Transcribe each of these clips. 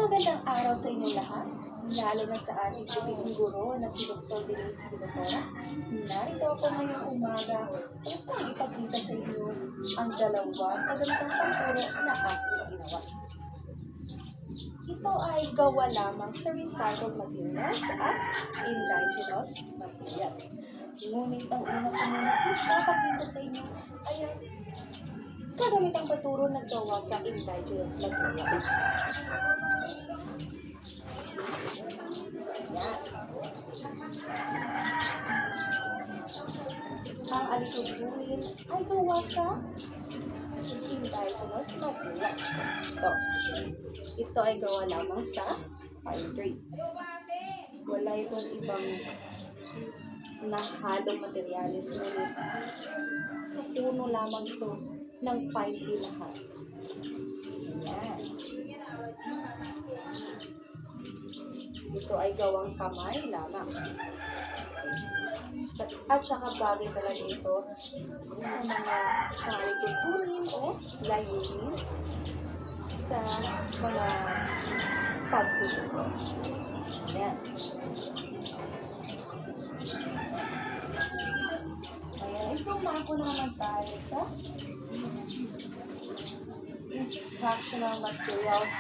Magandang araw sa inyo lahat, lalo na sa ating piping guro na si Dr. Denise Villatora. Narito ako ngayong umaga upang ipakita sa inyo ang dalawang kagandang pagturo na aking ginawa. Ito ay gawa lamang sa recycled materials at indigenous materials. Ngunit ang una ko muna ipapakita sa inyo ay ang kagamitang paturo na gawa sa indigenous materials. Yan. Ang alituburin ay gawa sa indigenous materials. Ito ay gawa lamang sa pine tree. Wala itong ibang nahalong materialis, ngunit sa puno lamang ito ng pine tree lahat. Yan. Ito ay gawang kamay lamang. At saka bagay talaga ito sa mga alituburin o layunin sa mga pagtuturo. Ayan. Ayan, ipumako naman tayo sa instructional materials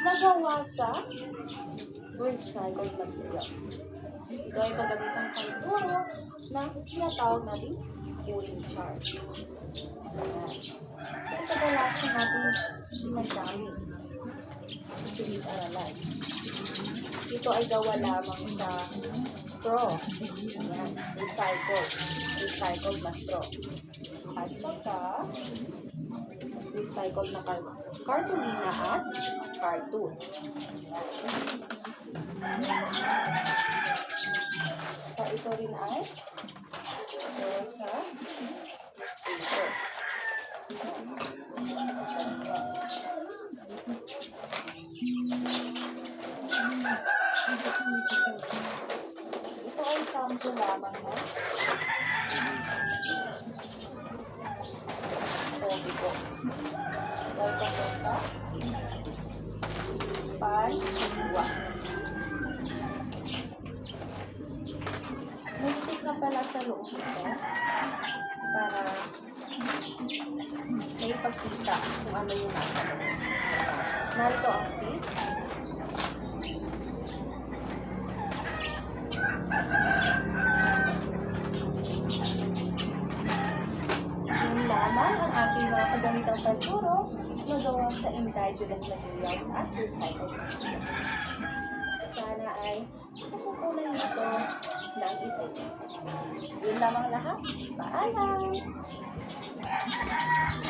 na gawa sa recycled materials. Ito ay pagkamitang pagturo na tinatawag natin cooling charge. Ayan. Ito kadalasan natin ginagamit sa silid-aralan. Ito ay gawa lamang sa straw. Ayan, recycled na straw. At saka recycled na cartolina at cartoon. At ito rin ay gawa sa paper. Ito ay sample lamang na tobiko. Ito ay sa panwa. May stick na pala sa loob ito para may pagkita kung ano yung nasa loob. Narito ang stick. Yun lamang ang aking mga kagamitang pagturo na gawa sa indigenous materials at recycled materials. Sana ay natutunan nito ng ito. Yun lamang lahat. Paalam!